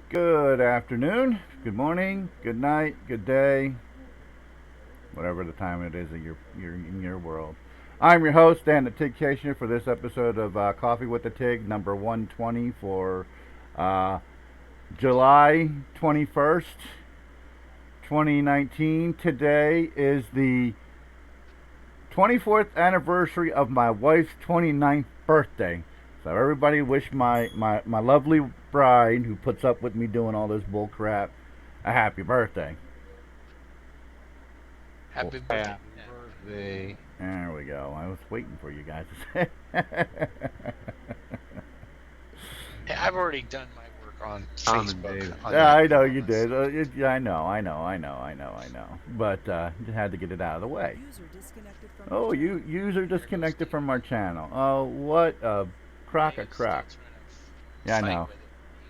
Good afternoon, good morning, good night, good day, whatever the time it is that you're in your world. I'm your host, Dan the Tigg for this episode of Coffee with the Tigg, number 120 for uh, July 21st, 2019. Today is the 24th anniversary of my wife's 29th birthday. So everybody wish my lovely bride who puts up with me doing all this bull crap a happy birthday. Happy Well, birthday. happy birthday. There we go. I was waiting for you guys to say. Hey, I've already done my work on Common, Facebook. Dave. On Yeah, that I know you promise. did. Yeah, I know. But you had to get it out of the way. Oh, you user disconnected from our channel. Oh, what a crock of Dave's still crock. trying to Yeah, I fight know. with it.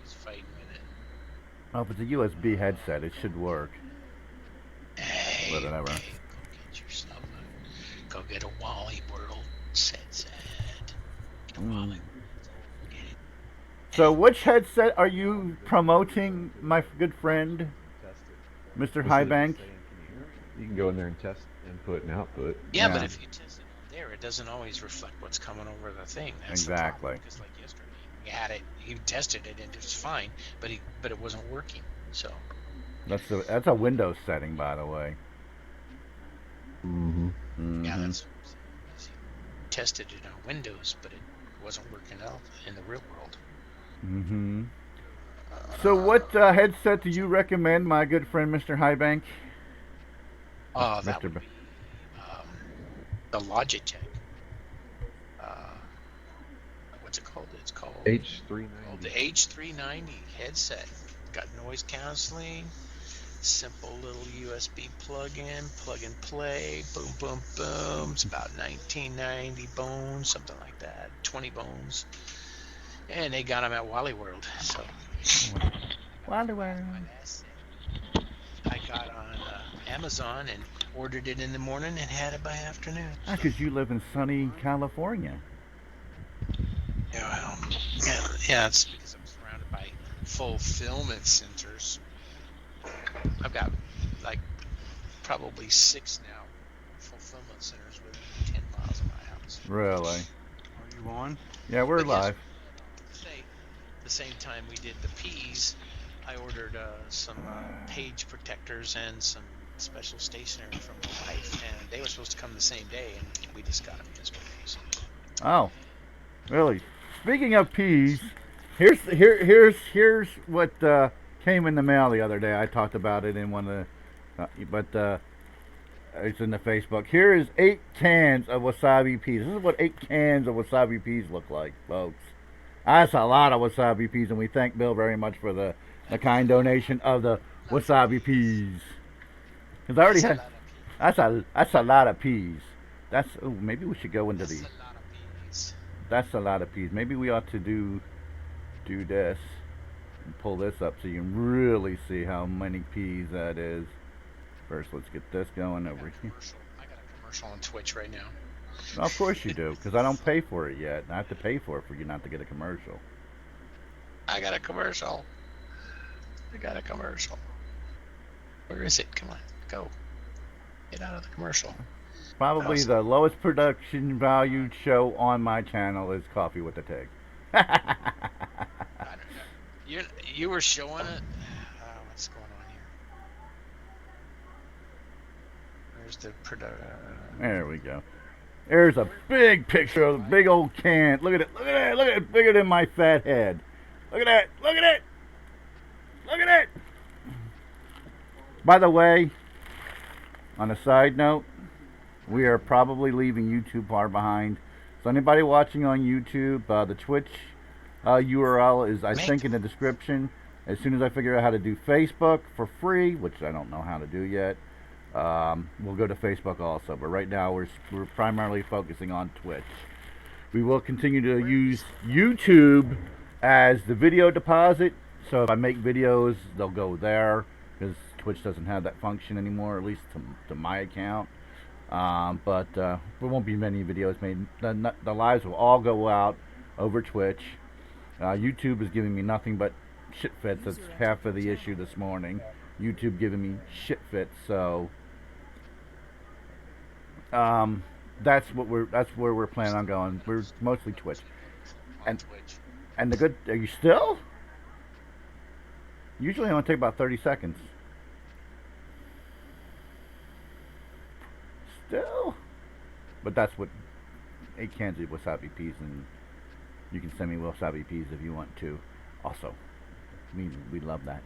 He's fighting with it. Oh, if it's a USB headset, it should work. Hey, Whatever. okay, go get yourself go get a Wally World set. Get a Wally. Get it. So, which headset are you promoting, my good friend, Test it. Mr. Listen to Highbank? it saying, can you hear me? You can go in there and test input and output. Yeah, but Yeah, if you test it on there, it doesn't always reflect what's coming over the thing. That's the exactly. problem. Because like yesterday, he had it, he tested it, and it was fine, but it wasn't working. So That's a Windows setting, by the way. Mm-hmm. yeah, Mm-hmm. that's what I'm saying. Is he tested it on Windows, but it wasn't working out in the real world. Mm-hmm. So, what headset do you recommend, my good friend, Mr. Highbank? That Mr. would B- be um, the Logitech. Uh, what's it called? It's called the H390. H390 headset. Got noise canceling. Simple little USB plug-in, plug and play, boom, boom, boom. It's about 1990 bones, something like that, 20 bones. And they got them at Wally World. So Wally I World. got my ass I got on Amazon and ordered it in the morning and had it by afternoon. Ah, because you live in sunny California. Yeah, well, yeah, it's because I'm surrounded by fulfillment centers. I've got like probably 6 now fulfillment centers within 10 miles of my house. Really? Are you on? Yeah, we're But yes, live. say the same time we did the peas, I ordered some page protectors and some special stationery from my wife, and they were supposed to come the same day, and we just got them yesterday. So. Oh, really? Speaking of peas, here's what came in the mail the other day. I talked about it in one of the, but it's in the Facebook. Here is 8 cans of wasabi peas. This is what 8 cans of wasabi peas look like, folks. That's a lot of wasabi peas, and we thank Bill very much for the kind donation of the wasabi peas. Because I already That's a had lot of peas. that's a lot of peas. Maybe we should go into That's the a lot of peas. that's a lot of peas. Maybe we ought to do this and pull this up so you can really see how many peas that is. First, let's get this going over here. I got a commercial on Twitch right now. Well, of course you do, because I don't pay for it yet. I have to pay for it for you not to get a commercial. I got a commercial. I got a commercial. Where is it? Come on, go. Get out of the commercial. Probably Awesome. the lowest production valued show on my channel is Coffee with the Tigg. I don't know. You were showing it. What's going on here? Where's the product? There we go. There's a big picture of a big old can. Look at it. Look at it. Look at it. Bigger than my fat head. Look at that. Look at it. Look at it. By the way, on a side note, we are probably leaving YouTube far behind. So anybody watching on YouTube, the Twitch URL is, I think, in the description. As soon as I figure out how to do Facebook for free, which I don't know how to do yet, we'll go to Facebook also. But right now we're primarily focusing on Twitch. We will continue to use YouTube as the video deposit. So if I make videos, they'll go there because Twitch doesn't have that function anymore, at least to my account. But there won't be many videos made. The lives will all go out over Twitch. YouTube is giving me nothing but shit fits. That's half of the issue this morning. YouTube giving me shit fits. So that's where we're planning on going. We're mostly Twitch. On Twitch. And the good, are you still? Usually I only take about 30 seconds. Still? But that's what 8 cans of wasabi peas, and you can send me wasabi peas if you want to. Also, we love that.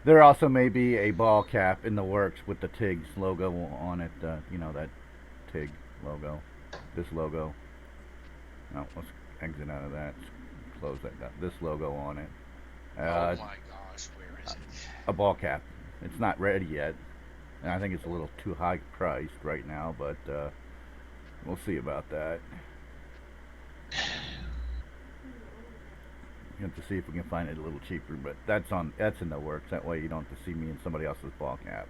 There also may be a ball cap in the works with the Tigg's logo on it. You know, that Tigg logo. This logo. No, let's exit out of that. Close that down. This logo on it. Oh my gosh, where is it? A ball cap. It's not ready yet. And I think it's a little too high priced right now, but we'll see about that. We have to see if we can find it a little cheaper, but that's in the works. That way you don't have to see me in somebody else's ball cap.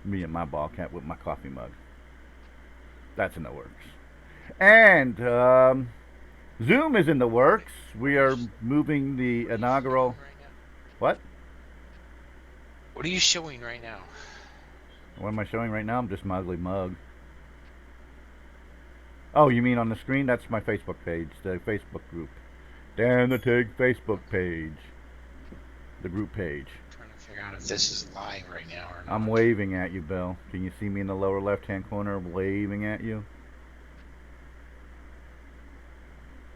Me and my ball cap with my coffee mug. That's in the works. And Zoom is in the works. We are moving the inaugural. What? What are you showing right now? What am I showing right now? I'm just my ugly mug. Oh, you mean on the screen? That's my Facebook page, the Facebook group. Dan the Tigg Facebook page. The group page. I'm trying to figure out if this is live right now or not. I'm waving at you, Bill. Can you see me in the lower left-hand corner waving at you?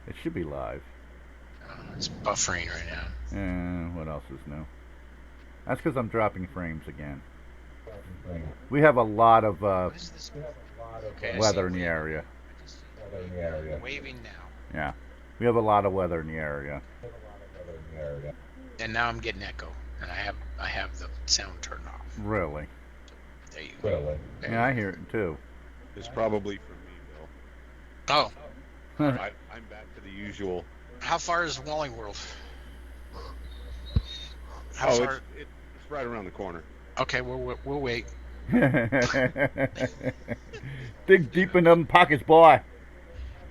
It should be live. It's buffering right now. What else is new? That's because I'm dropping frames again. We have a lot of What is this? Okay, weather in the area. Waving now. Yeah. We have a lot of weather in the area. And now I'm getting echo, and I have the sound turned off. Really? There you go. Yeah, I hear it too. It's probably from me, Bill. Oh, I'm back to the usual. how far is Walling World? How far? It's right around the corner. Okay, we'll wait. Dig deep in them pockets, boy.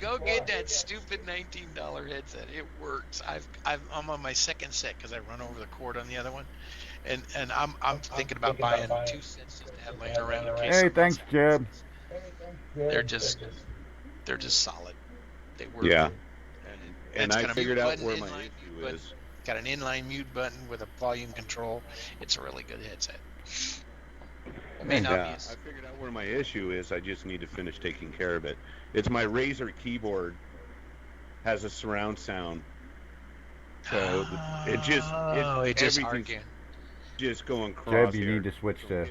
Go get that stupid $19 headset. It works. I'm on my second set because I run over the cord on the other one, and I'm thinking about buying 2 sets just to have laying around in case. Hey, thanks, Jeb. They're just solid. They work. Yeah. And I got a figured mute out button, where my inline issue mute button. is. Got an inline mute button with a volume control. It's a really good headset. It may not be I figured out where my issue is. I just need to finish taking care of it. It's my Razer keyboard has a surround sound, so everything's arguing. just going cross. Jeb, you need to switch to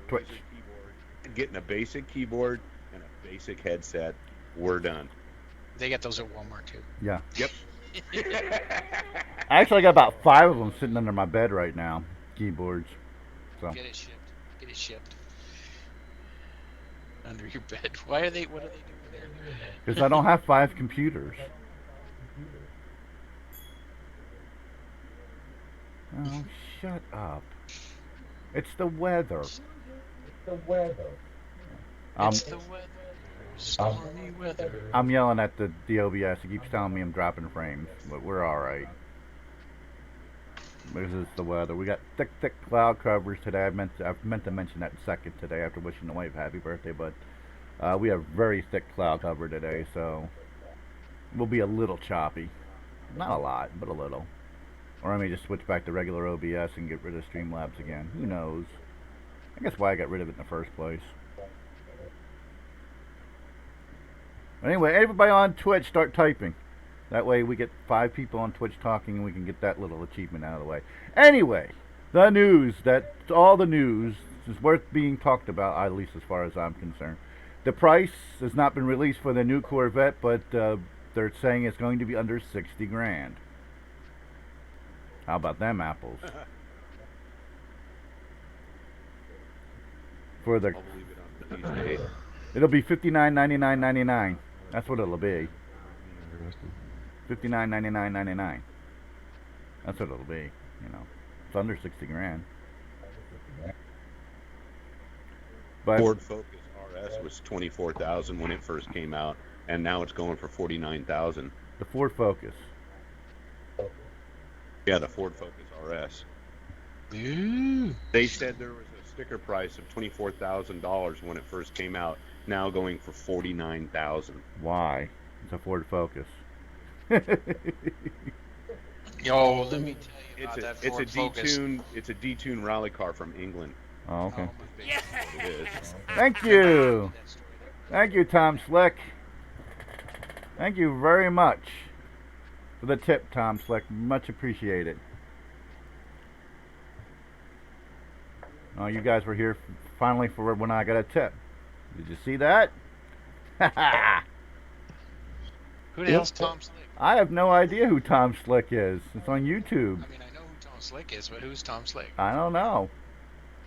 Twitch. Getting a basic keyboard and a basic headset. We're done. They got those at Walmart too. Yeah. Yep. I actually got about 5 of them sitting under my bed right now. Keyboards. So. Get it shipped. Get it shipped. Under your bed. What are they doing there? Because I don't have 5 computers. Oh, shut up. It's the weather. It's the weather. Stormy weather. I'm yelling at the OBS. It keeps telling me I'm dropping frames, but we're alright. This is the weather. We got thick cloud covers today. I meant to mention that second today after wishing the wife happy birthday, but we have very thick cloud cover today, so we'll be a little choppy. Not a lot, but a little. Or I may just switch back to regular OBS and get rid of Streamlabs again. Who knows? I guess why I got rid of it in the first place. Anyway, everybody on Twitch, start typing. That way we get 5 people on Twitch talking and we can get that little achievement out of the way. Anyway, the news, all the news is worth being talked about, at least as far as I'm concerned. The price has not been released for the new Corvette, but they're saying it's going to be under 60 grand. How about them apples? For the, I'll believe it on the day. it'll be $59.99.99. That's what it'll be. $59.99.99. That's what it'll be. You know, it's under 60 grand. But Ford Focus RS was $24,000 when it first came out, and now it's going for $49,000. the Ford Focus. Yeah, the Ford Focus RS. Ooh. They said there was a sticker price of $24,000 when it first came out. Now going for $49,000. Why? It's a Ford Focus. Yo, let me tell you about that It's a Ford Focus. detuned. It's a detuned rally car from England. Oh, okay. Oh, my That's what it is. Thank you. Thank you, Tom Slick. Thank you very much for the tip, Tom Slick. Much appreciated. Oh, you guys were here finally for when I got a tip. Did you see that? Who the hell's Tom Slick? I have no idea who Tom Slick is. It's on YouTube. I mean, I know who Tom Slick is, but who's Tom Slick? I don't know.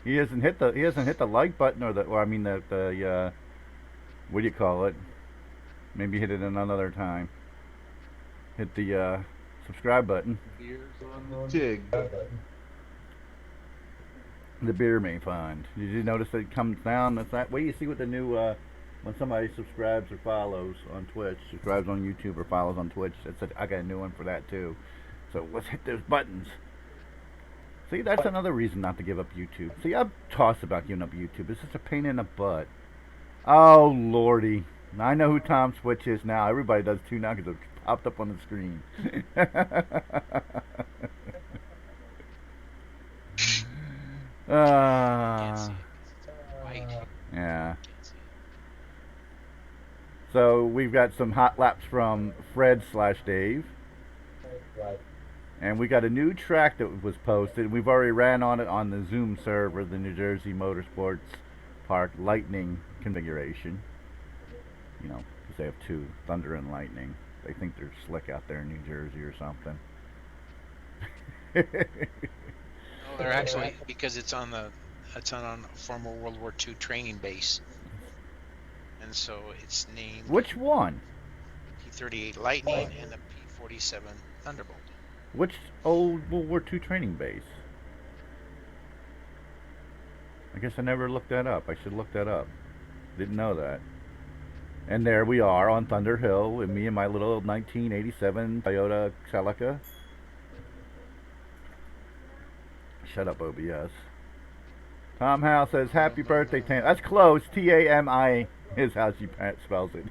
He hasn't hit the like button or the what do you call it? Maybe hit it another time. Hit the subscribe button. Here's on Tigg. The beer may find. Did you notice that it comes down? That's that. What do you see with the new when somebody subscribes or follows on Twitch, subscribes on YouTube or follows on Twitch? I got a new one for that too. So let's hit those buttons. See, that's another reason not to give up YouTube. See, I've tossed about giving up YouTube. It's just a pain in the butt. Oh, Lordy. I know who Tom Switch is now. Everybody does too now because it popped up on the screen. Yeah. So we've got some hot laps from Fred/Dave. And we got a new track that was posted. We've already ran on it on the Zoom server, the New Jersey Motorsports Park Lightning configuration. You know, because they have two, Thunder and Lightning. They think they're slick out there in New Jersey or something. No, they're actually, because it's on a former World War II training base. And so it's named... Which one? P-38 Lightning and the P-47 Thunderbolt. Which old World War II training base? I guess I never looked that up. I should look that up. Didn't know that. And there we are on Thunder Hill, with me and my little 1987 Toyota Celica. Shut up, OBS. Tom Howe says, happy birthday, Tam. That's close. T-A-M-I is how she spells it.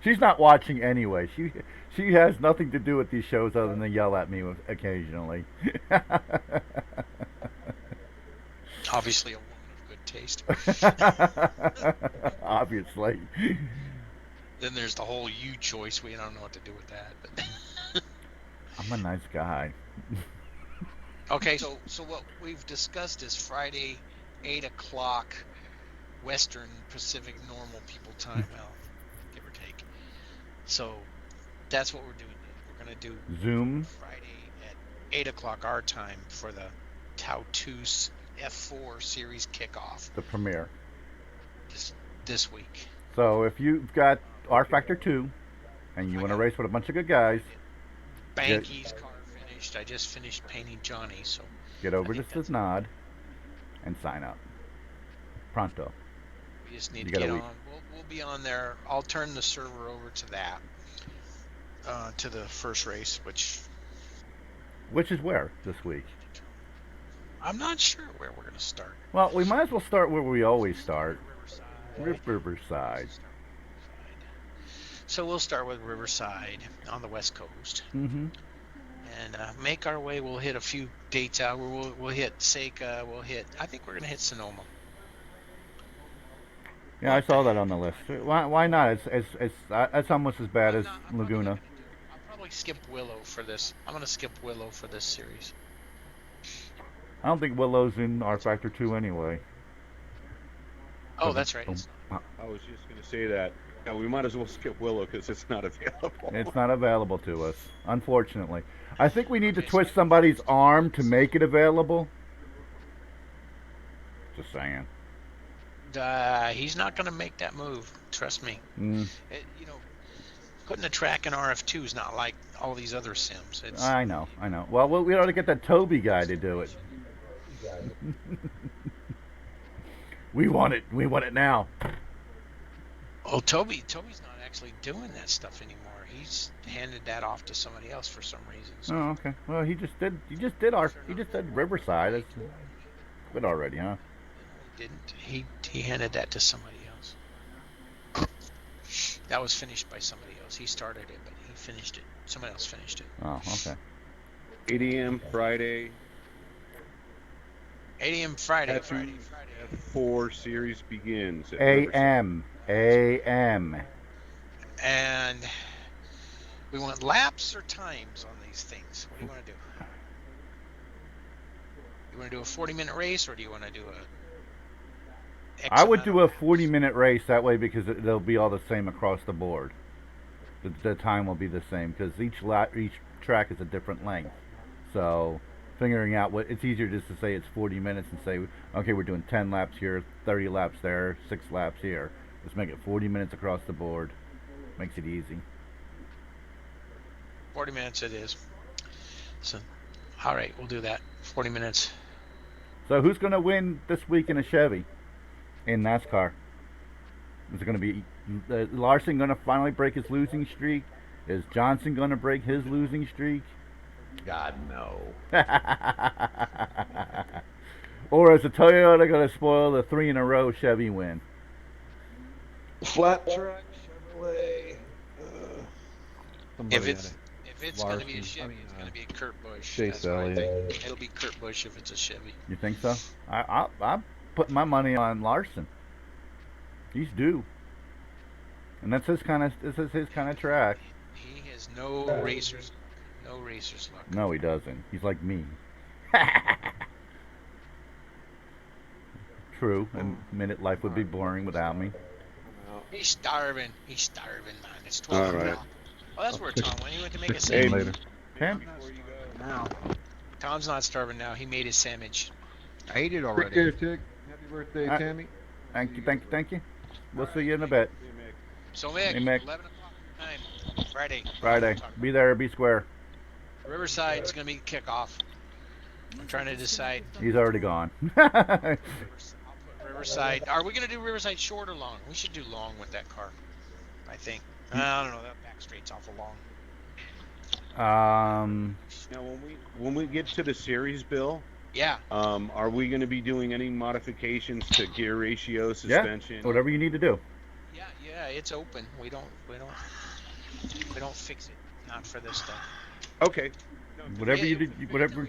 She's not watching anyway. She has nothing to do with these shows other than yell at me occasionally. Obviously a woman of good taste. Obviously. Then there's the whole you choice. We don't know what to do with that. But I'm a nice guy. Okay, so what we've discussed is Friday, 8 o'clock Western Pacific normal people time. Well, give or take. So that's what we're doing. We're going to do Zoom Friday at 8 o'clock our time for the Tautus F4 series kickoff. The premiere. This week. So if you've got rFactor 2 and you want to race with a bunch of good guys, Banky's car finished. I just finished painting Johnny, so get over to Snod and sign up. Pronto. We just need to get on. We'll be on there. I'll turn the server over to that, to the first race, which is where this week? I'm not sure where we're going to start. Well, we might as well start where we always start. Riverside. Riverside. So we'll start with Riverside on the West Coast. Mm-hmm. And make our way. We'll hit a few dates out. We'll hit Seika. I think we're going to hit Sonoma. Yeah, I saw that on the list. Why not? It's almost as bad as Laguna. I'll probably skip Willow for this. I'm going to skip Willow for this series. I don't think Willow's in rFactor 2 anyway. Oh, that's right. I was just going to say that. Yeah, we might as well skip Willow because it's not available. It's not available to us, unfortunately. I think we need to twist somebody's arm to make it available. Just saying. He's not going to make that move. Trust me. Mm. Putting a track in RF2 is not like all these other sims. I know. Well, we ought to get that Toby guy to do it. We want it. We want it now. Oh, Toby's not actually doing that stuff anymore. He's handed that off to somebody else for some reason. So. Oh, okay. Well, he just did Riverside. That's good already, huh? He didn't. He handed that to somebody else. That was finished by somebody else. He started it, but he finished it. Somebody else finished it. Oh, okay. 8 a.m. Friday. 8 a.m. Friday. F4 series begins. A.M. A.M. And we want laps or times on these things. What do you want to do? You want to do a 40-minute race, or do you want to do a? I would do a 40-minute race that way because they'll be all the same across the board. The time will be the same because each track is a different length. So figuring out it's easier just to say it's 40 minutes and say, okay, we're doing 10 laps here, 30 laps there, 6 laps here. Let's make it 40 minutes across the board. Makes it easy. 40 minutes it is. So, all right, we'll do that. 40 minutes. So who's going to win this week in a Chevy in NASCAR? Is it going to be Larson going to finally break his losing streak? Is Johnson going to break his losing streak? God, no. Or is the Toyota going to spoil the 3 in a row Chevy win? Flat track Chevrolet. If it's going to be a Chevy, it's going to be a Kurt Busch. That's what I think. It'll be Kurt Busch if it's a Chevy. You think so? I'm putting my money on Larson. He's due, and that's his kind of. This is his kind of track. He has no racers luck. No, he doesn't. He's like me. True, and minute life would be boring without me. He's starving. Man. It's 12 All right. Oh, that's where Tom went. He went to make a Hey, sandwich. Later. Cam? Before you go, Now. Tom's not starving now. He made his sandwich. I ate it already. Take care, Tigg. Happy birthday, Tammy. Thank you. We'll see you in a bit. So, Mick, Hey, Mick. 11 o'clock time, Friday. Friday. Be there, be square. Riverside's going to be kickoff. I'm trying to decide. He's already gone. I'll put Riverside. Are we going to do Riverside short or long? We should do long with that car, I think. I don't know. That back straight's awful long. now when we get to the series, Bill, Yeah. are we going to be doing any modifications to gear ratio, suspension? Whatever you need to do. Yeah, it's open. We don't fix it. Not for this stuff. Okay. Whatever you do, whatever.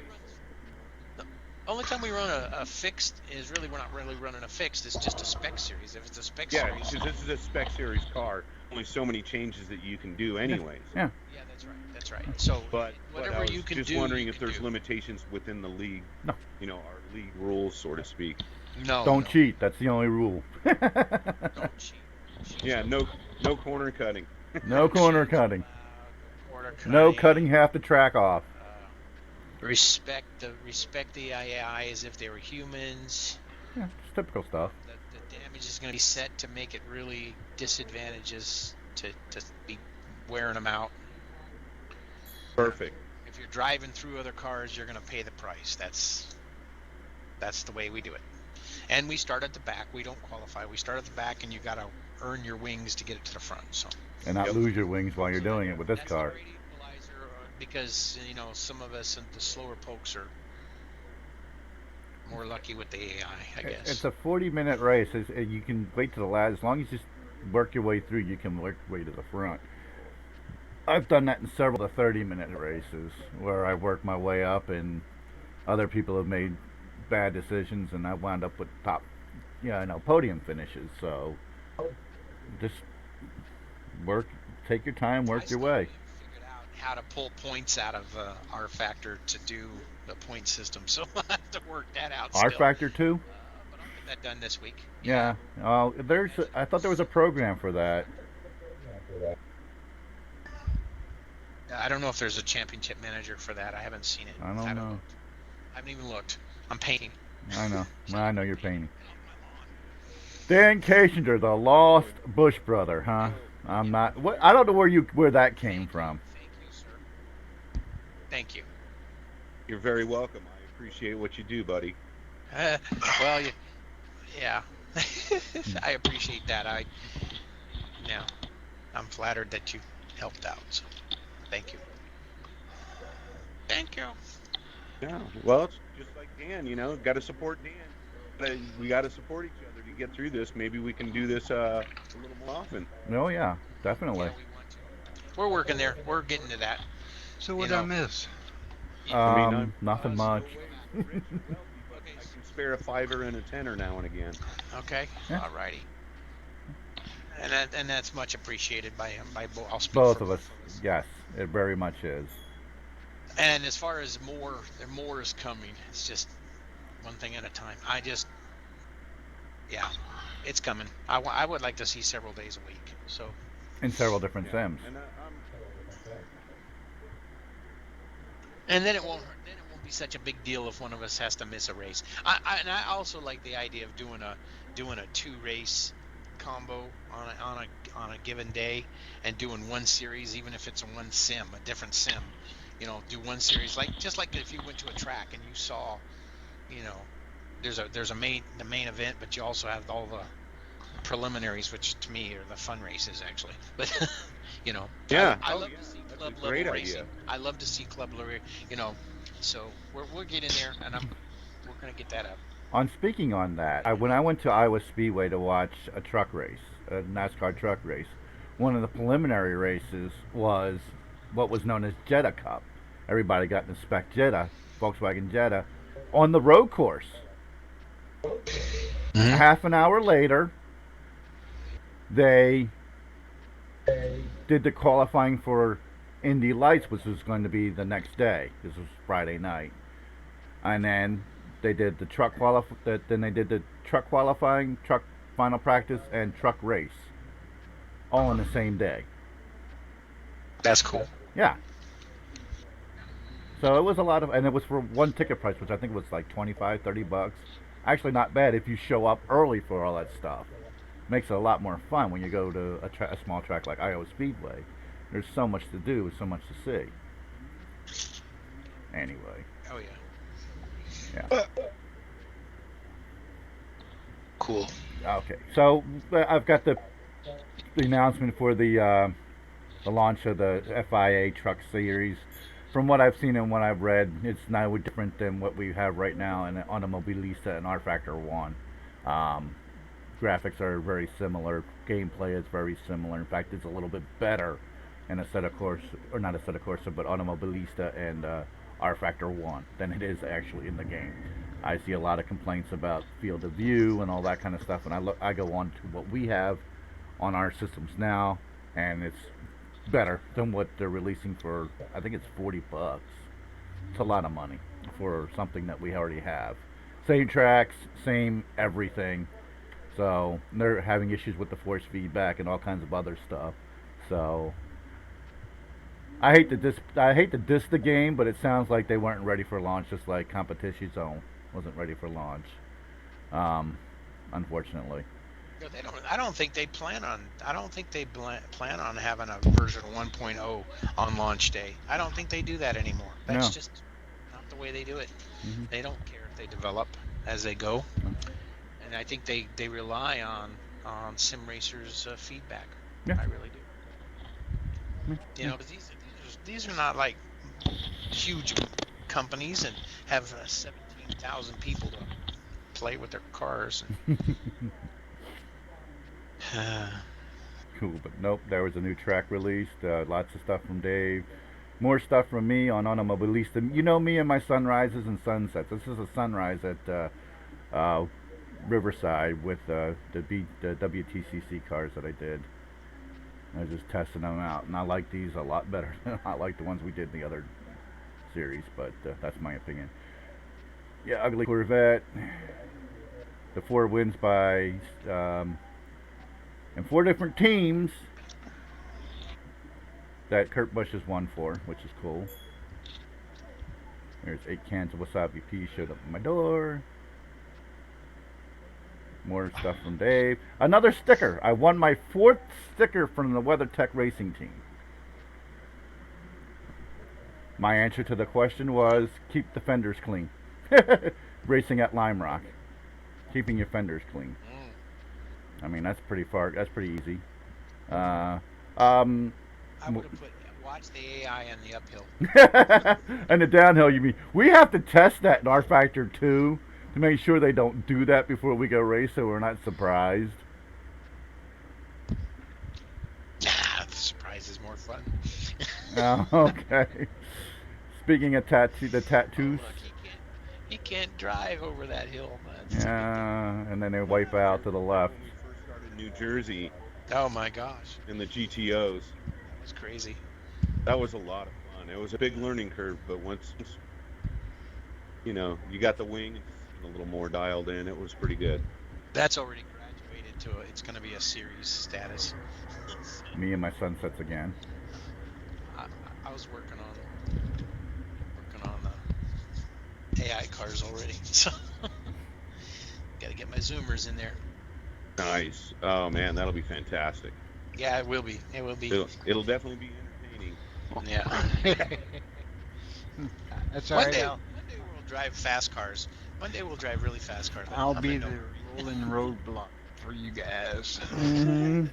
The only time we run a fixed is really we're not really running a fixed. It's just a spec series. If it's a spec Yeah, series. because this is a spec series car. Only so many changes that you can do, anyways. Yeah. Yeah, that's right. So But whatever I was you can just do, wondering you if can there's do. limitations within the league. No. You know, our league rules, so to speak. No. Don't cheat. That's the only rule. Don't cheat. Yeah, no corner cutting. No corner cutting. Quarter No cutting half the track off. Respect the AI as if they were humans. Yeah, it's typical stuff. The damage is going to be set to make it really disadvantageous to be wearing them out. Perfect. If you're driving through other cars, you're going to pay the price. That's the way we do it. And we start at the back. We don't qualify. We start at the back, and you got to earn your wings to get it to the front. So. And not lose your wings while you're doing it with this That's car. the great equalizer, because some of us and the slower pokes are more lucky with the AI, I guess. It's a 40-minute race. You can wait to the last. As long as you just work your way through, you can work your way to the front. I've done that in several of the 30-minute races where I worked my way up, and other people have made bad decisions, and I wound up with podium finishes. So just take your time, work your way. Figured out how to pull points out of rFactor to do the point system, so I have to work that out. rFactor 2? But I'll get that done this week. Yeah. I thought there was a program for that. I don't know if there's a championship manager for that. I haven't seen it. I don't know. I haven't even looked. I'm painting. I know. I know you're painting. Dan Kasinger, the lost Bush brother, huh? I'm not. What? I don't know where that came from. Thank you, sir. Thank you. You're very welcome. I appreciate what you do, buddy. Yeah. I appreciate that. Yeah, I'm flattered that you helped out. So, thank you. Thank you. Yeah. Well, it's just like Dan. Got to support Dan. We got to support each other to get through this. Maybe we can do this a little more often. Oh yeah, definitely. Yeah, we want to. We're working there. We're getting to that. So You what I know. miss? I mean, I'm Nothing no much. way rich or wealthy, but Okay. I can spare a fiver and a tenner now and again. Okay. Yeah. Alrighty. And that's much appreciated by him. I'll speak for Both of both us. of us. Yes, it very much is. And as far as more is coming. It's just one thing at a time. Yeah, it's coming. I would like to see several days a week. So, In several different Yeah. sims. And and then it won't be such a big deal if one of us has to miss a race. And I also like the idea of doing a 2 race combo on a given day, and doing one series, even if it's a different sim. Do one series, just like if you went to a track and you saw, you know, there's the main event, but you also have all the preliminaries, which to me are the fun races actually. But Yeah. I Oh, love yeah. to see That's a club great level idea. racing. I love to see club level, So we're getting there, and we're gonna get that up. On speaking on that, when I went to Iowa Speedway to watch a truck race, a NASCAR truck race, one of the preliminary races was what was known as Jetta Cup. Everybody got to inspect Jetta, Volkswagen Jetta, on the road course. A half an hour later, they did the qualifying for Indy Lights, which was going to be the next day. This was Friday night, and then they did the Then they did the truck qualifying, truck final practice, and truck race, all on the same day. That's cool. Yeah. So it was a lot of, and it was for one ticket price, which I think was like 25, $30. Actually, not bad if you show up early for all that stuff. Makes it a lot more fun when you go to a small track like Iowa Speedway. There's so much to do, so much to see. Anyway, Oh yeah. yeah. Cool. Okay, so I've got the announcement for the launch of the FIA Truck Series. From what I've seen and what I've read, it's no different than what we have right now in Automobilista and rFactor 1. Graphics are very similar. Gameplay is very similar. In fact, it's a little bit better in a set of course, or not a set of Corsa, but Automobilista and rFactor 1 than it is actually in the game. I see a lot of complaints about field of view and all that kind of stuff, and I go on to what we have on our systems now, and it's better than what they're releasing for. I think it's $40. It's a lot of money for something that we already have. Same tracks, same everything. So they're having issues with the force feedback and all kinds of other stuff. So I hate to diss the game, but it sounds like they weren't ready for launch, just like Competition Zone wasn't ready for launch. Unfortunately. They don't. I don't think they plan on. I don't think they plan on having a version 1.0 on launch day. I don't think they do that anymore. That's No. just not the way they do it. Mm-hmm. They don't care if they develop as they go, and I think they rely on sim racers' feedback. Yeah. I really do. Because these are not like huge companies and have 17,000 people to play with their cars. Cool, but nope. There was a new track released. Lots of stuff from Dave. More stuff from me on Automobilista. You know me and my sunrises and sunsets. This is a sunrise at Riverside with the WTCC cars that I did. I was just testing them out, and I like these a lot better than I like the ones we did in the other series, but that's my opinion. Yeah, Ugly Corvette. The 4 wins by and 4 different teams that Kurt Busch has won for, which is cool. There's 8 cans of Wasabi Pea showed up at my door. More stuff from Dave. Another sticker. I won my 4th sticker from the WeatherTech racing team. My answer to the question was keep the fenders clean. Racing at Lime Rock. Keeping your fenders clean. I mean, that's pretty easy. I would have put watch the AI on the uphill. And the downhill, you mean? We have to test that in rFactor too to make sure they don't do that before we go race, so we're not surprised. Nah, the surprise is more fun. Oh, okay. Speaking of the tattoos. Look, he can't drive over that hill. That's Yeah, and then they wipe out to the left. When we first started in New Jersey oh my gosh, in the GTOs, that was crazy. that was a lot of fun. It was a big learning curve, but once you got the wing a little more dialed in, it was pretty good. That's already graduated to it's going to be a series status. Me and my sunsets again. I was working on AI cars already, so got to get my zoomers in there. Nice. Oh man, that'll be fantastic. Yeah, it will be. It will be. It'll definitely be entertaining. Yeah. That's all One right. day we'll drive fast cars. One day we'll drive really fast cars. I'll be the rolling roadblock for you guys. Mm-hmm.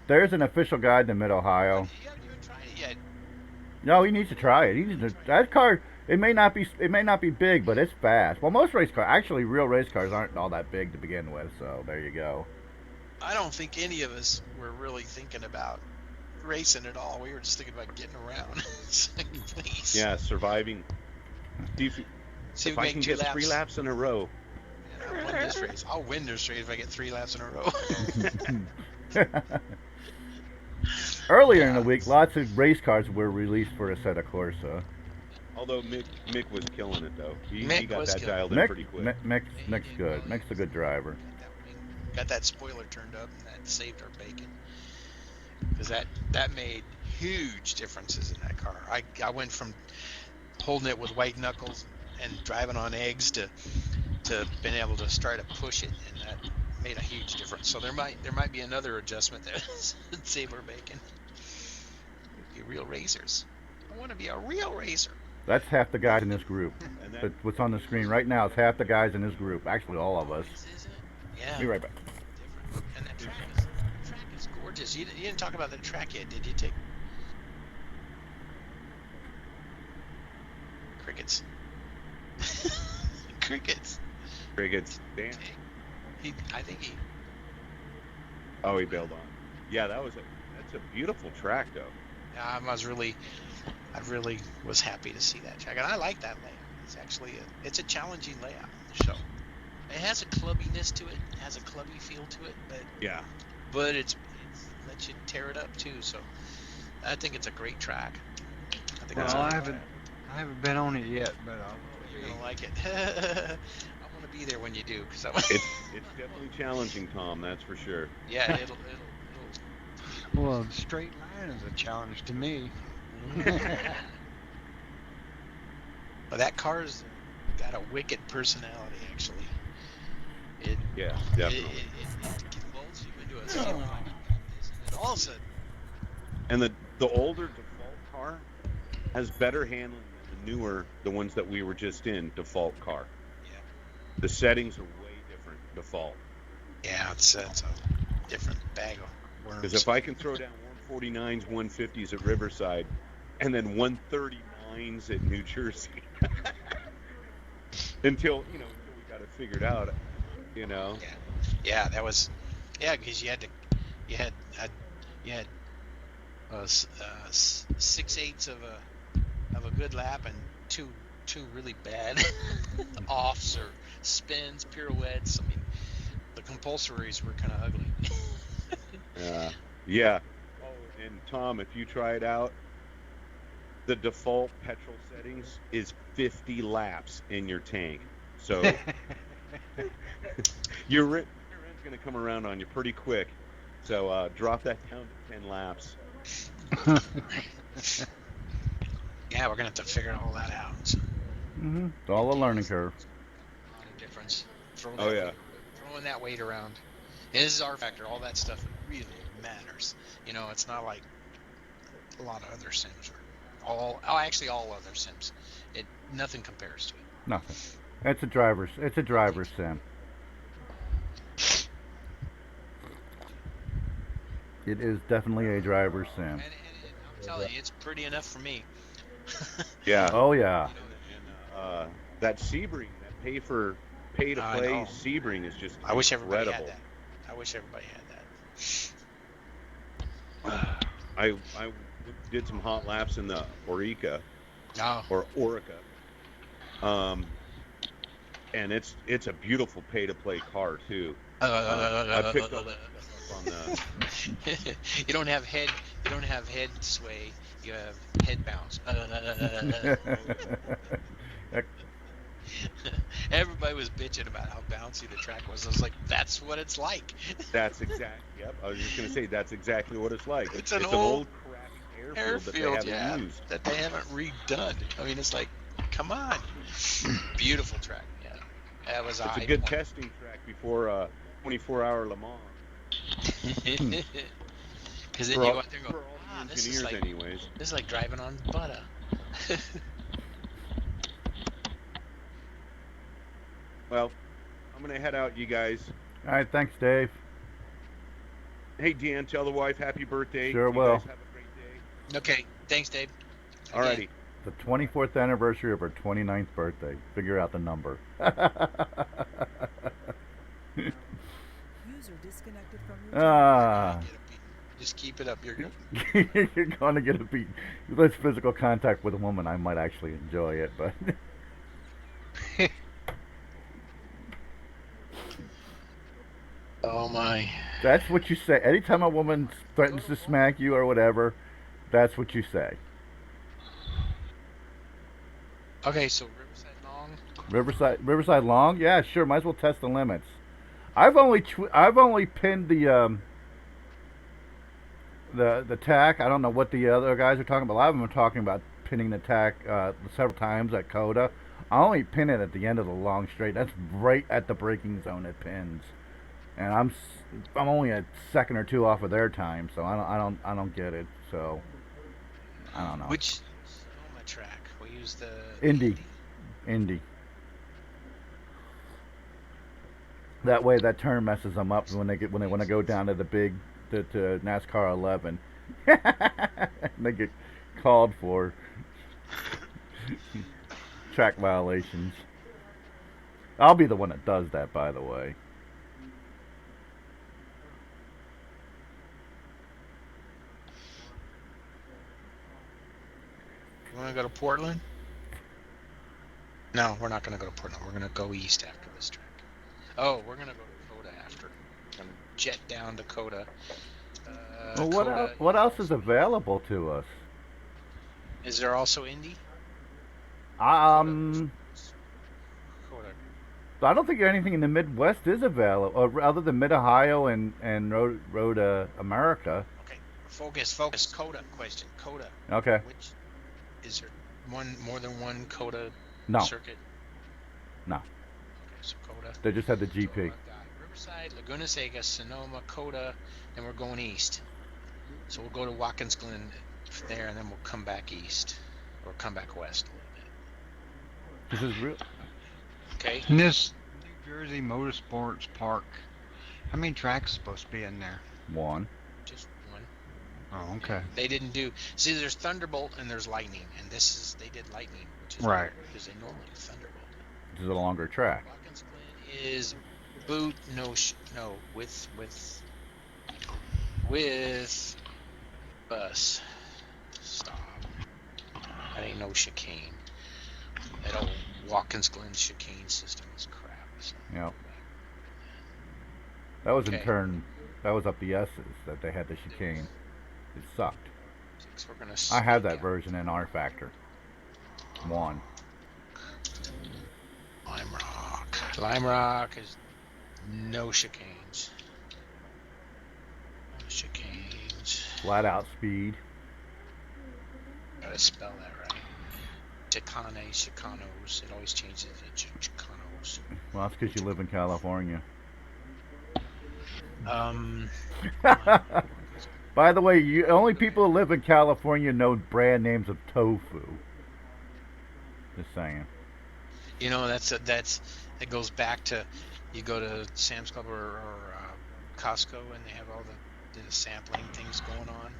There's an official guide to Mid-Ohio. You haven't even tried it yet. No, he needs to try it. He needs to, that car. It may not be big, but it's fast. Well, most race cars, actually, real race cars aren't all that big to begin with. So there you go. I don't think any of us were really thinking about racing at all. We were just thinking about getting around. It's like, please. Yeah, surviving. See If I can get 3 laps in a row. Yeah, I'll win this race. I'll win this race if I get 3 laps in a row. Earlier in the week, lots of race cars were released for Assetto Corsa. Although Mick was killing it though. He got was that killing dialed in pretty quick. Mick's good. Mick's a good driver. Got that spoiler turned up, and that saved our bacon. Because that made huge differences in that car. I went from holding it with white knuckles and driving on eggs to being able to start to push it, and that made a huge difference. So there might be another adjustment there to save our bacon. Be real racers. I want to be a real racer. That's half the guys in this group. But what's on the screen right now is half the guys in this group. Actually, all of us. Yeah. Be right back. Different. And that track is gorgeous. You didn't talk about the track yet, did you, Tigg? Crickets. Crickets. Crickets. Damn. I think he. Oh, he bailed on. Yeah, that's a beautiful track though. I really was happy to see that track, and I like that layout. It's actually it's a challenging layout on the show. It has a clubbiness to it. It has a clubby feel to it, but it lets you tear it up too. So I think it's a great track. I haven't been on it yet, but you're gonna like it. I want to be there when you do, because it's definitely challenging, Tom. That's for sure. Yeah, it'll. Well, the straight line is a challenge to me. Well, that car's got a wicked personality, actually. Yeah, definitely. It lulls you into a feeling like this, and then all of a sudden. And the older default car has better handling than the ones that we were just in, default car. Yeah. The settings are way different default. Yeah, it's a different bag of worms. Because if I can throw down 149s, 150s at Riverside, and then 139s at New Jersey, until we got it figured out, Yeah, that was, because you had 6/8 of a good lap and two really bad offs or spins, pirouettes. I mean, the compulsories were kind of ugly. Yeah. Oh, and Tom, if you try it out, the default petrol settings is 50 laps in your tank. So your rear end's going to come around on you pretty quick. So drop that down to 10 laps. Yeah, we're going to have to figure all that out. It's all a learning curve. A lot of difference. Throwing that weight around. It is rFactor. All that stuff really matters. It's not like a lot of other sims or all other sims. Nothing compares to it. Nothing. It's a driver's sim. It is definitely a driver's sim. And I'm telling you, it's pretty enough for me. Yeah. Oh yeah. And that Sebring, that pay to I play know. Sebring is just I wish everybody incredible. had that. I wish everybody had that. I did some hot laps in the Orica Oh, or Orica. And it's a beautiful pay to play car too. I picked all that stuff up on the you don't have head sway. You have head bounce. Everybody was bitching about how bouncy the track was. I was like, that's what it's like. That's exact. Yep, I was just gonna say that's exactly what it's like. It's an old crappy airfield that they haven't redone. I mean, it's like, come on, beautiful track. Yeah, that was It's a good testing track before 24-hour Le Mans. Because then you go out there and go, this is like, anyways. This is like driving on butter. Well, I'm gonna head out, you guys. All right, thanks, Dave. Hey, Dan, tell the wife happy birthday. Sure you will. Guys have a great day. Okay, thanks, Dave. Alrighty. The 24th anniversary of her 29th birthday. Figure out the number. User disconnected from your Just keep it up. You're good. You're going to get a beat. Less physical contact with a woman, I might actually enjoy it, but... Oh, my. That's what you say. Anytime a woman threatens to smack you or whatever, that's what you say. Okay, so Riverside Long. Riverside Long? Yeah, sure. Might as well test the limits. I've only pinned the tack. I don't know what the other guys are talking about. A lot of them are talking about pinning the tack several times at Coda. I only pin it at the end of the long straight. That's right at the braking zone it pins, and I'm only a second or two off of their time, so I don't get it. So I don't know. Which Sonoma track? We use the Indy. That way, that turn messes them up when they want to go down to the big to NASCAR 11. They get called for track violations. I'll be the one that does that, by the way. You want to go to Portland? No, we're not going to go to Portland. We're going to go east after this track. Oh, we're going to go to Coda after. We're going to jet down to Coda. Well, what else is available to us? Is there also Indy? Coda. Coda. I don't think anything in the Midwest is available, other than Mid-Ohio and Road America. Okay, focus. Coda question. Coda. Okay. Which is there more than one Coda circuit? No. Okay, so Coda. They just had the So GP. I've got Riverside, Laguna Seca, Sonoma, Coda, then we're going east. So we'll go to Watkins Glen there, and then we'll come back east or come back west a little bit. This is real. Okay. In this New Jersey Motorsports Park, how many tracks supposed to be in there? One. Just one. Oh, okay. They didn't do. See, there's Thunderbolt and there's Lightning, and they did Lightning, which is right weird, because they normally do Thunderbolt. This is a longer track. Watkins Glen is boot with bus stop. That ain't no chicane. That old Watkins Glen chicane system is crap. So. Yeah. That was in Okay. turn. That was up the S's that they had the chicane. It sucked. So we're gonna I have sneak that out. version in rFactor. 1. Lime Rock is no chicanes. No chicanes. Flat out speed. Gotta spell that right. Chicanos. It always changes it to Chicanos. Well, that's because you live in California. By the way, only people who live in California know brand names of tofu. Just saying. You know, that goes back to, you go to Sam's Club or Costco, and they have all the the sampling things going on,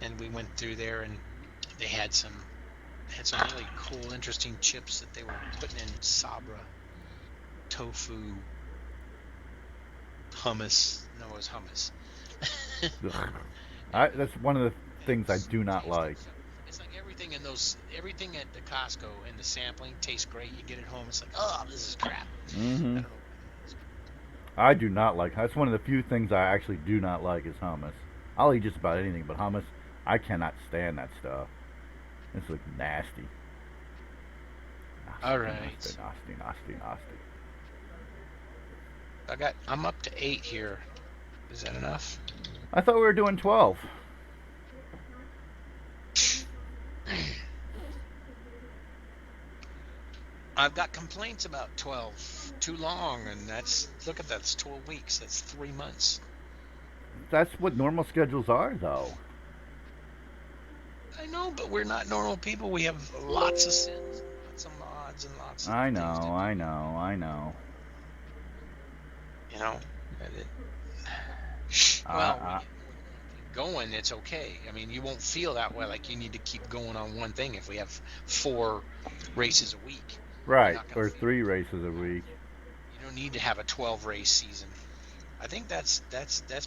and we went through there, and they had some really cool, interesting chips that they were putting in Sabra, tofu, hummus. No, it was hummus. That's one of the things I do not like. It's like everything at the Costco and the sampling tastes great. You get it home, it's like, oh, this is crap. I don't know what it is. I do not like. That's one of the few things I actually do not like is hummus. I'll eat just about anything, but hummus, I cannot stand that stuff. It's like nasty. All right. Nasty. I'm up to 8 here. Is that enough? I thought we were doing 12. I've got complaints about 12. Too long, and look at that. It's 12 weeks. That's 3 months. That's what normal schedules are, though. I know, but we're not normal people. We have lots of sins, lots of mods, and lots of I things know. to do. You know, well, going, it's okay. I mean, you won't feel that way, like you need to keep going on one thing if we have 4 races a week. Right, or 3 races a week. You don't need to have a 12 race season. I think that's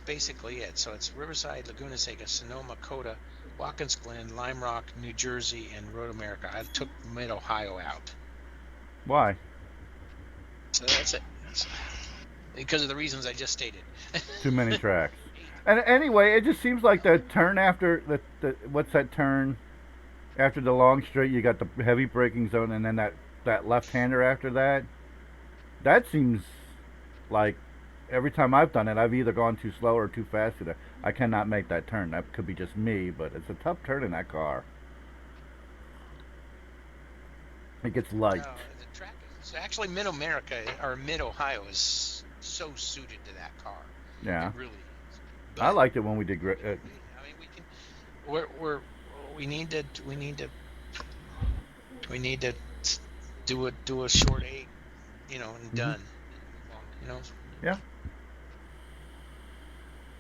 basically it. So it's Riverside, Laguna Seca, Sonoma, Coda, Watkins Glen, Lime Rock, New Jersey, and Road America. I took Mid Ohio out. Why? So that's it. Because of the reasons I just stated. Too many tracks. And anyway, it just seems like the turn after the what's that turn after the long straight? You got the heavy braking zone, and then that left-hander after that. That seems like every time I've done it, I've either gone too slow or too fast. I cannot make that turn. That could be just me, but it's a tough turn in that car. It gets light. No, the track is actually Mid America or Mid Ohio is so suited to that car. Yeah. It really is. But I liked it when we did. I mean, we need to do a short 8, and done. Yeah.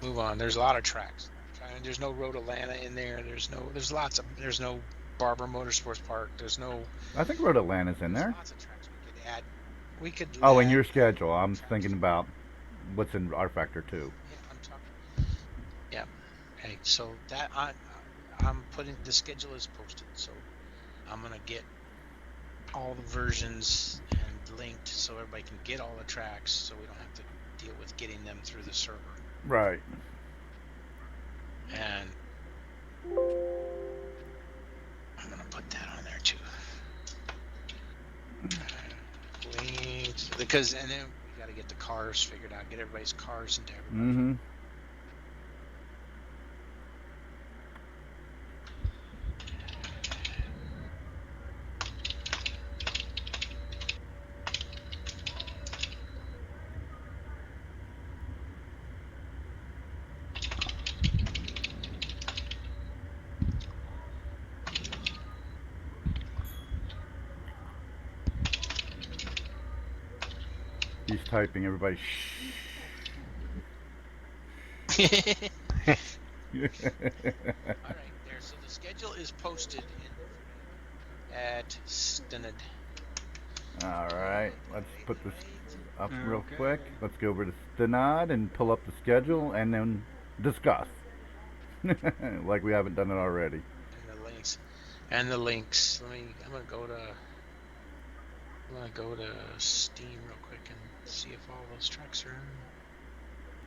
Move on. There's a lot of tracks. I mean, there's no Road Atlanta in there. There's no Barber Motorsports Park. There's no. I think Road Atlanta's in there. Lots of tracks we could add. Oh, in your schedule. I'm thinking about what's in rFactor too. Yeah, I'm talking. Yeah. Okay. So that I'm putting the schedule is posted. So I'm gonna get all the versions and linked so everybody can get all the tracks, so we don't have to deal with getting them through the server. Right. And I'm gonna put that on there too. Because and then we got to get the cars figured out, get everybody's cars into everybody. Mm-hmm. He's typing, everybody. Shh. All right, there. So the schedule is posted at Stunted. All right, let's put this up real quick. Let's go over to Stenod and pull up the schedule and then discuss. Like we haven't done it already. And the links. I'm gonna go to Steam real quick and see if all those tracks are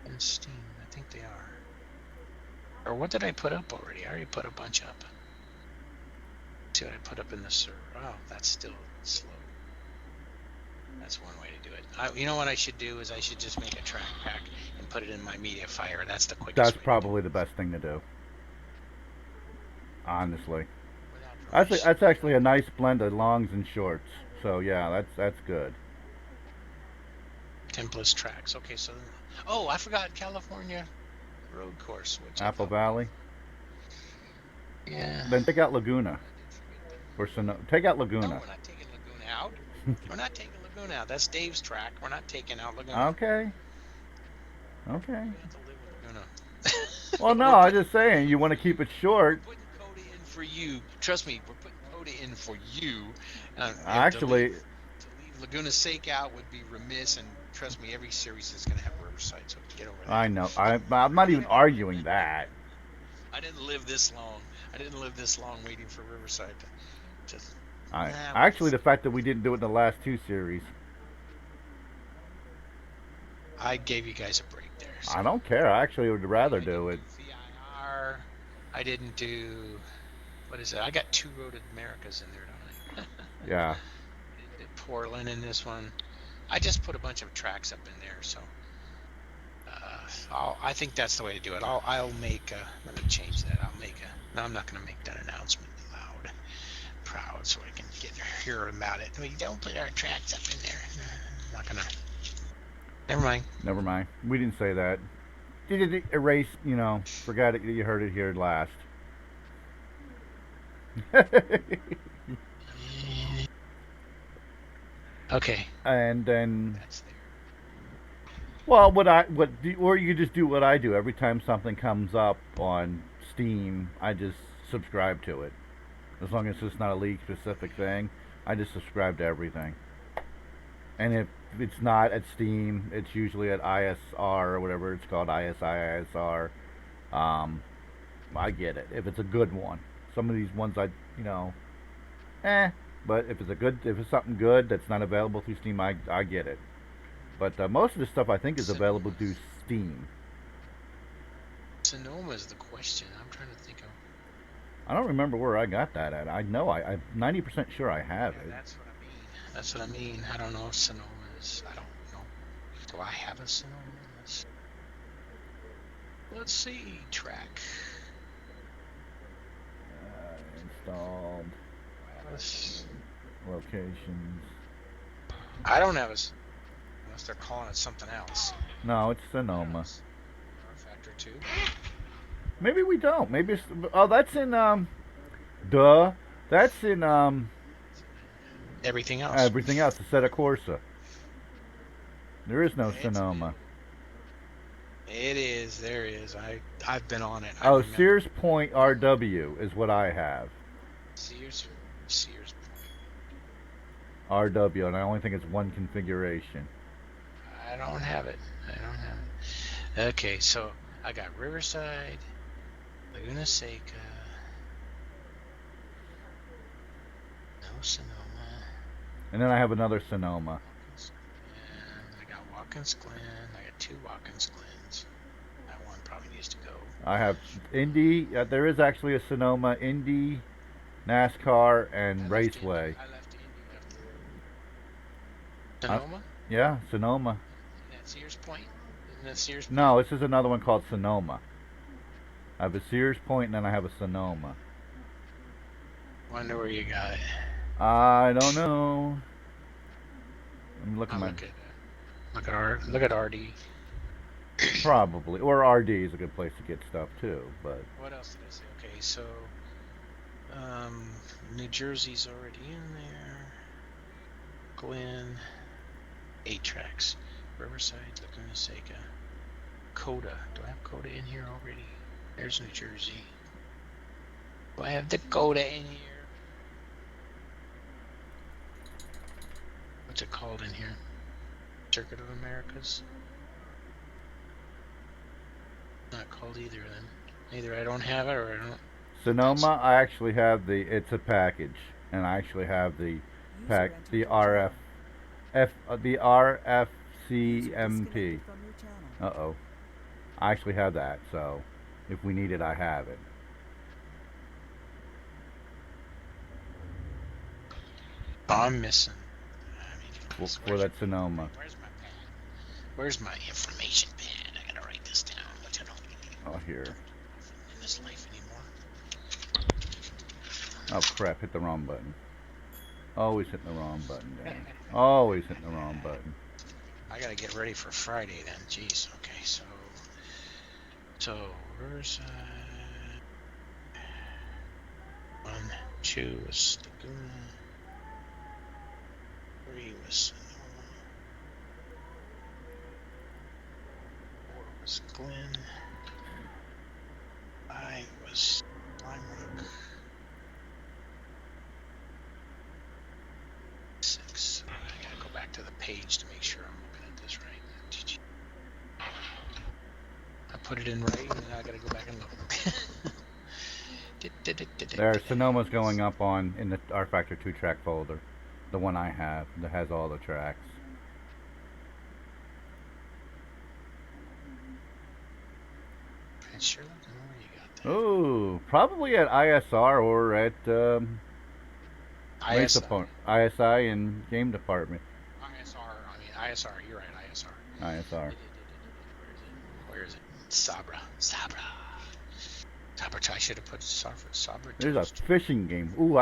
in Steam. I think they are. Or what did I put up already? I already put a bunch up. Let's see what I put up in the server. Oh, that's still slow. That's one way to do it. You know what I should do is I should just make a track pack and put it in my media fire. That's the quickest That's way probably the best thing to do. Honestly. without noise. That's actually a nice blend of longs and shorts. So yeah, that's good. Templates tracks. Okay, so I forgot California road course. Which Apple Valley. Yeah. Then take out Laguna. Or take out No, Laguna. we're not taking Laguna out. We're not taking Laguna out. That's Dave's track. We're not taking out Laguna. Okay. We have to live with Laguna. Well, no, I'm just saying you want to keep it short. We're putting Coda in for you. Trust me, we're putting Coda in for you. Actually, To leave Laguna Seca out would be remiss, and trust me, every series is going to have Riverside, so get over that. I know. I'm not even arguing that. I didn't live this long. I didn't live this long waiting for Riverside to just. Actually, the fact that we didn't do it in the last 2 series. I gave you guys a break there. So. I don't care. I actually would rather do it. VIR. I didn't do. What is it? I got 2 Road Americas in there, don't I? Yeah. I did Portland in this one. I just put a bunch of tracks up in there, so. I think that's the way to do it. I'll make let me change that. No, I'm not going to make that announcement loud, proud, so I can hear about it. We don't put our tracks up in there. I'm not going to. Never mind. Never mind. We didn't say that. Erase, forgot it. You heard it here last. Okay. And then. That's there. Well, or you just do what I do. Every time something comes up on Steam, I just subscribe to it. As long as it's not a league specific thing, I just subscribe to everything. And if it's not at Steam, it's usually at ISR or whatever it's called, ISR. I get it if it's a good one. Some of these ones but if it's something good that's not available through Steam, I get it. But most of the stuff I think is available through Steam. Sonoma is the question. I'm trying to think of. I don't remember where I got that at. I know I'm 90% sure I have it. That's what I mean. I don't know if Sonoma is. I don't know. Do I have a Sonoma? Let's see. Track. Installed. Locations. I don't have a. Unless they're calling it something else. No, it's Sonoma. rFactor 2. Maybe we don't. Maybe it's. Oh, that's in. Duh. That's in. Everything else. Everything else. Assetto Corsa. There is no Sonoma. It is. There is. I've been on it. Oh, Sears Point RW is what I have. Sears Point. RW, and I only think it's one configuration. I don't have it. Okay, so I got Riverside, Laguna Seca, no Sonoma. And then I have another Sonoma. And I got Watkins Glen. I got 2 Watkins Glens. That one probably needs to go. I have Indy. There is actually a Sonoma, Indy, NASCAR, and Raceway. I left Indy. Sonoma? Yeah, Sonoma. Isn't that Sears Point? Isn't that Sears Point? No, this is another one called Sonoma. I have a Sears Point, and then I have a Sonoma. Wonder where you got it. I don't know. Let me look at Look at RD. Probably, or RD is a good place to get stuff too. But what else did I say? Okay, so New Jersey's already in there. Glen, 8 tracks. Riverside, Laguna Seca, Coda. Do I have Coda in here already? There's New Jersey. Do I have Dakota in here? What's it called in here? Circuit of Americas? Not called either then. Either I don't have it or I don't. Sonoma, I actually have it's a package, and I actually have the RFCMP. Uh-oh. I actually have that, so if we need it, I have it. I'm missing. For that Sonoma. Where's my pad? Where's my information pad? I gotta write this down. What you know? Oh, here. In this life anymore. Oh, crap. Hit the wrong button. Always hitting the wrong button, Dan. Always hitting the wrong button. I gotta get ready for Friday then. Jeez. Okay, so Riverside. 1, 2 is Laguna. 3 was Sonoma. 4 was Glen. page to make sure I'm looking at this right. I put it in right, and then I gotta go back and look. There, Sonoma's going up in the rFactor 2 track folder. The one I have that has all the tracks. I'd sure like to know where you got that. Oh, probably at ISR or at ISI and game department. ISR, you're right, ISR. ISR. Where is it? Sabra. I should have put Sabra. There's a fishing game. Ooh,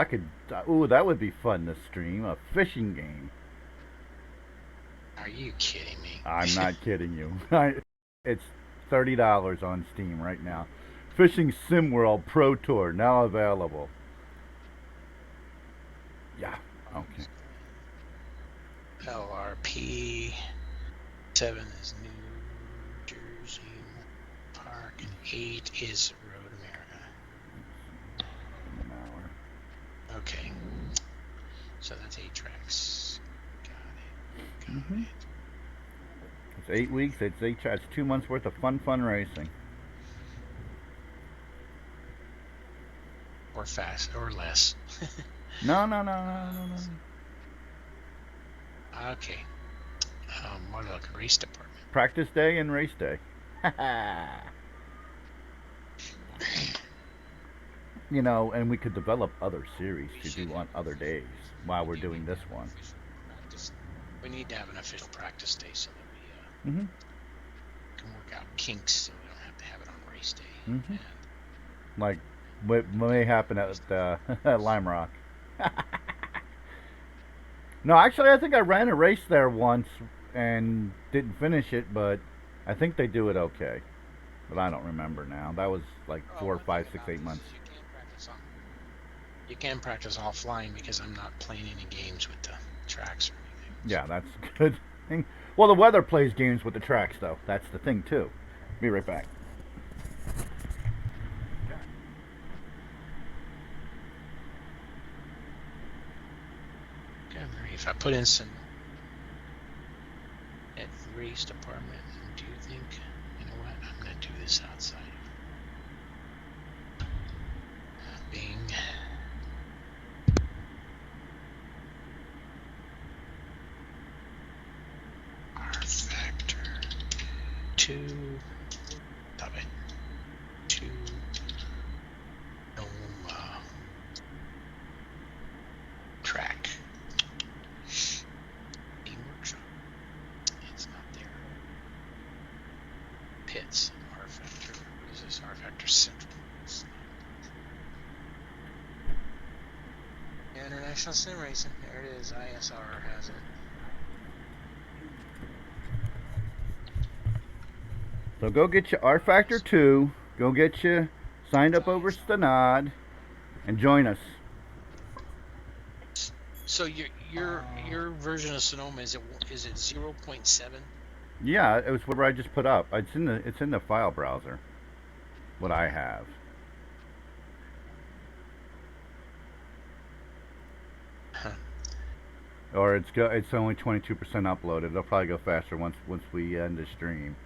that would be fun to stream. A fishing game. Are you kidding me? I'm not kidding you. It's $30 on Steam right now. Fishing Sim World Pro Tour now available. Yeah. Okay. LRP 7 is New Jersey Park, and 8 is Road America. An hour. Okay. So that's 8 tracks. Got Mm-hmm. it. It's 8 weeks. It's 2 months worth of fun racing. Or fast, or less. No. Okay. What about the race department? Practice day and race day. You know, and we could develop other series to do on other days while we're doing this one. We need to have an official practice day so that we Mm-hmm. can work out kinks so we don't have to have it on race day. Mm-hmm. And Like what may happen at Lime Rock. No, actually, I think I ran a race there once and didn't finish it, but I think they do it okay. But I don't remember now. That was like 4, 5, 6, 8 months. You can practice offline because I'm not playing any games with the tracks or anything. Yeah, that's a good thing. Well, the weather plays games with the tracks, though. That's the thing, too. Be right back. Okay, Mary, if I put in some at race department, do you think, you know what, I'm going to do this outside of Bing. rFactor 2, stop it, 2, track. Game workshop. It's not there. Pits. rFactor. What is this? rFactor Central. International Sim Racing. There it is. ISR has it. So go get your rFactor 2. Go get you signed up over Stanad and join us. So your version of Sonoma is it 0.7? Yeah, it was what I just put up. It's in the file browser. What I have. Huh. Or it's only 22% uploaded. It'll probably go faster once we end the stream.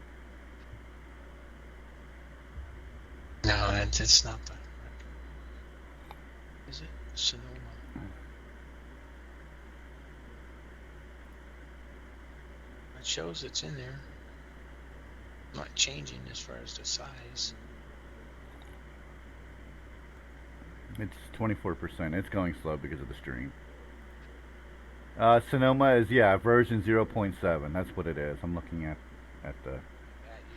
No, it's not the. Is it Sonoma? It shows it's in there. Not changing as far as the size. It's 24%. It's going slow because of the stream. Sonoma is version 0.7. That's what it is. I'm looking at the. You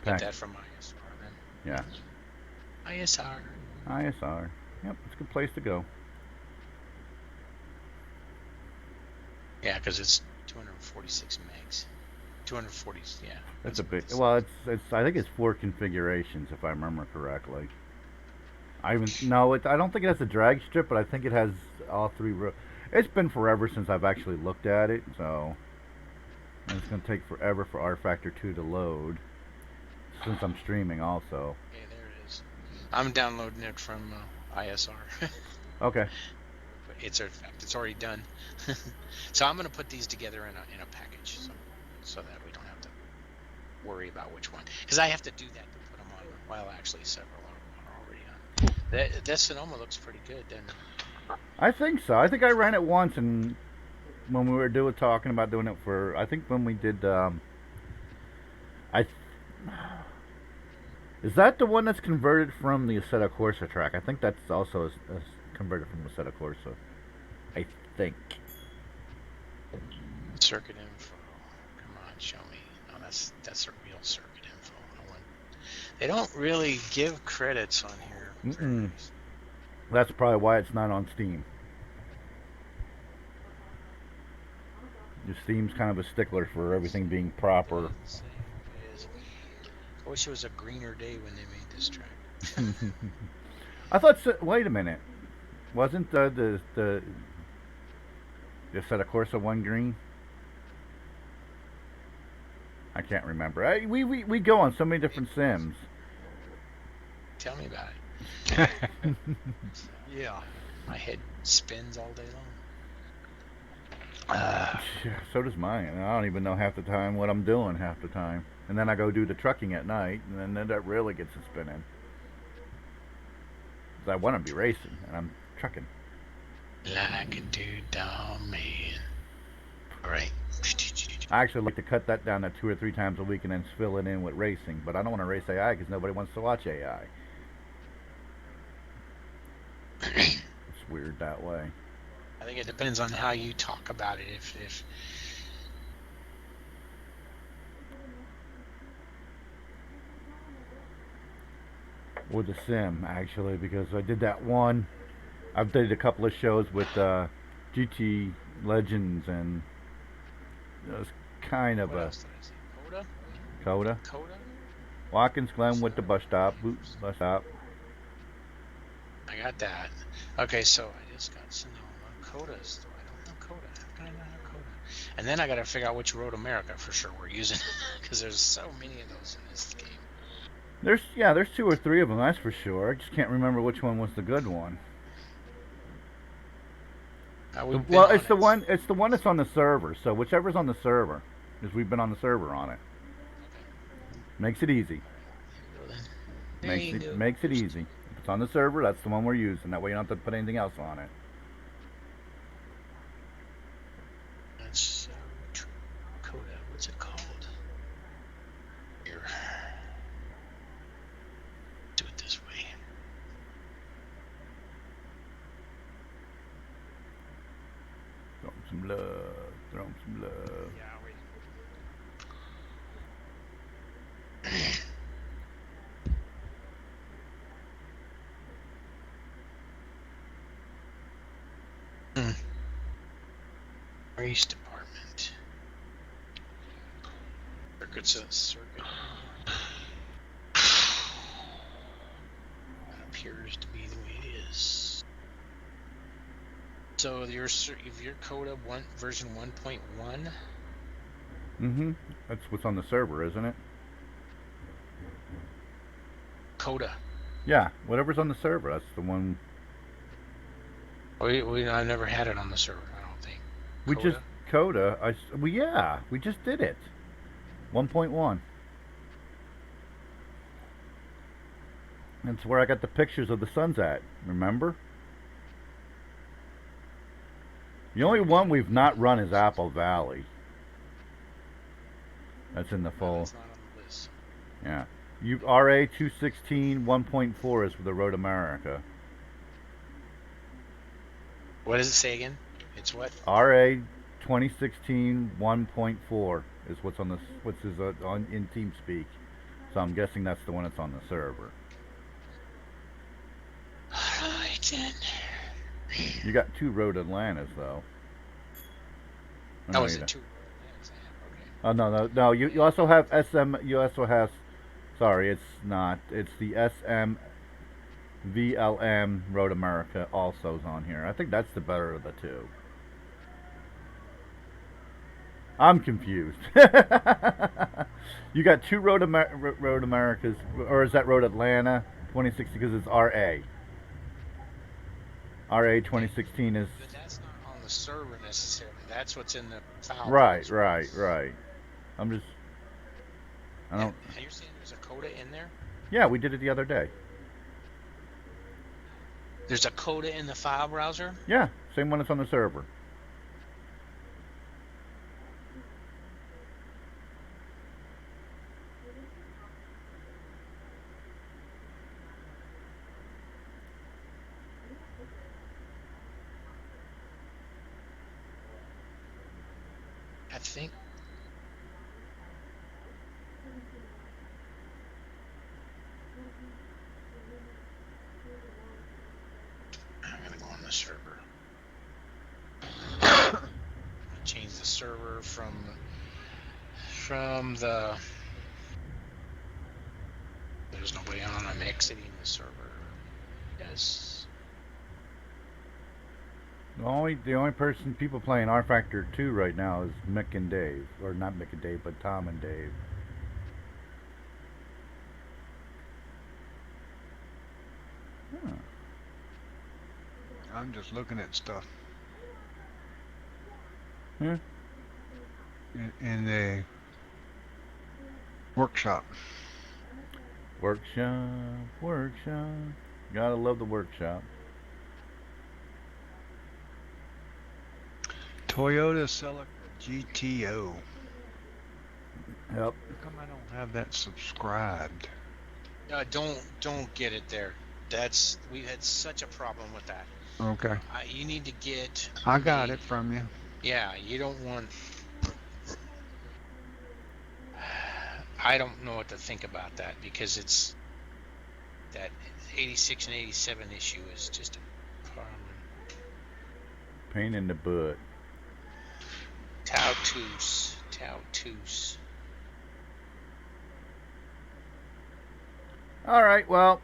get that from ISR then. Yeah. ISR. ISR. Yep, it's a good place to go. Yeah, because it's 246 megs. 240. Yeah. That's a big. Well, it's. I think it's 4 configurations if I remember correctly. I don't think it has a drag strip, but I think it has all 3. It's been forever since I've actually looked at it, so and it's gonna take forever for rFactor 2 to load since I'm streaming also. Okay, there it is. I'm downloading it from ISR. Okay. it's in fact it's already done. So I'm gonna put these together in a package, so that we don't have to worry about which one, because I have to do that to put them on. Well, actually, several are already on. That Sonoma looks pretty good, doesn't it? I think so. I think I ran it once, and when we were talking about doing it for, I think when we did, is that the one that's converted from the Assetto Corsa track? I think that's also converted from Assetto Corsa. I think. Circuit info. Come on, show me. No, that's a real circuit info. They don't really give credits on here. Mm-mm. That's probably why it's not on Steam. Your Steam's kind of a stickler for everything being proper. I wish it was a greener day when they made this track. I thought. Wait a minute. Wasn't the Assetto Corsa one green? I can't remember. We go on so many different sims. Tell me about it. Yeah. My head spins all day long. So does mine. And I don't even know half the time what I'm doing half the time. And then I go do the trucking at night, and then that really gets it spinning. 'Cause I want to be racing, and I'm trucking. Like a dude down man. Alright. I actually like to cut that down to 2 or 3 times a week and then fill it in with racing. But I don't want to race AI because nobody wants to watch AI. It's weird that way. I think it depends on how you talk about it. If with the sim, actually, because I did that one. I've did a couple of shows with GT Legends, and it was kind of what a else did I say? Coda. Coda? Watkins Glen with the bus stop. Bus stop. I got that. Okay, so I just got Sonoma. Coda's. I don't know Coda. How can I not have Coda? And then I got to figure out which Road America for sure we're using, because there's so many of those in this game. There's 2 or 3 of them, that's for sure. I just can't remember which one was the good one. Well, it's the one that's on the server. So whichever's on the server, because we've been on the server on it. Makes it easy. Makes it easy. If it's on the server, that's the one we're using. That way you don't have to put anything else on it. That's so true. Coda. What's it called? Here. Do it this way. Throw 'em some love. Throw 'em some love. Yeah, Race department. Circuit's a circuit. That appears to be the way it is. So if your Coda version 1.1. Mm-hmm. That's what's on the server, isn't it? Coda. Yeah, whatever's on the server, that's the one. I never had it on the server, I don't think. We Coda? just Coda. We just did it. 1.1. That's where I got the pictures of the suns at. Remember? The only one we've not run is Apple Valley. That's in the full. That's not on the list. Yeah. RA 216 1.4 is for the Road America. What does it say again? It's what? RA 2016 1.4 is what's on in TeamSpeak. So I'm guessing that's the one that's on the server. Alright then. You got 2 Road Atlantas though. Oh, is it 2? Okay. Oh no. You also have SM. You also have. Sorry, it's not. It's the SM VLM Road America also's on here. I think that's the better of the 2. I'm confused. You got 2 Road Americas, or is that Road Atlanta 2060 because it's RA? RA 2016 is But that's not on the server necessarily. That's what's in the file right, browser. right. I'm just, I don't. And you're saying there's a coda in there? Yeah, we did it the other day. There's a coda in the file browser? Yeah, same one that's on the server. I think. I'm gonna go on the server. Change the server from the. There's nobody on. I'm exiting the server. Yes. The only people playing rFactor 2 right now is Mick and Dave, or not Mick and Dave, but Tom and Dave. Huh. I'm just looking at stuff Hmm? in the workshop. Workshop. Gotta love the workshop. Toyota Celica GTO. Yep. How come I don't have that subscribed? Don't get it there. We've had such a problem with that. Okay. You need to get. I got it from you. Yeah, you don't want. I don't know what to think about that because it's that 86 and 87 issue is just a problem. Pain in the butt. Tautus. All right, well,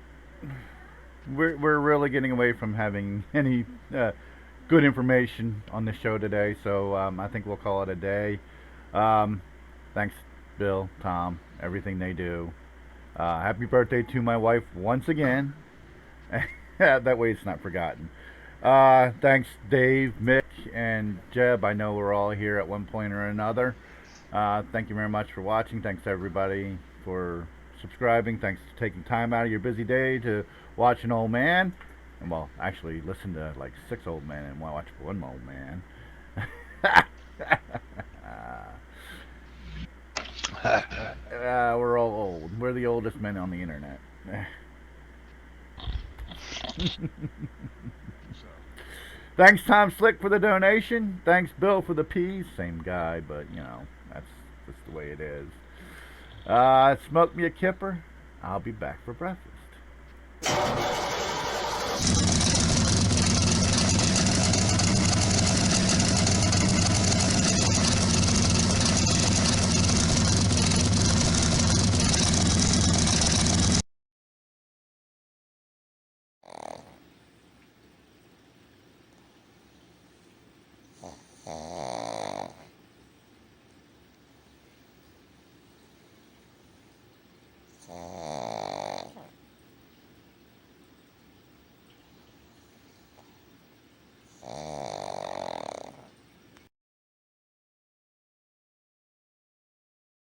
we're really getting away from having any good information on the show today, so I think we'll call it a day. Thanks, Bill, Tom, everything they do. Happy birthday to my wife once again. That way it's not forgotten. Thanks, Dave, Mick, and Jeb. I know we're all here at one point or another. Thank you very much for watching. Thanks to everybody for subscribing. Thanks for taking time out of your busy day to watch an old man. And well, actually listen to like 6 old men and watch one old man. We're all old. We're the oldest men on the internet. Thanks, Tom Slick, for the donation. Thanks, Bill, for the peas. Same guy, but you know, that's just the way it is. Smoke me a kipper. I'll be back for breakfast.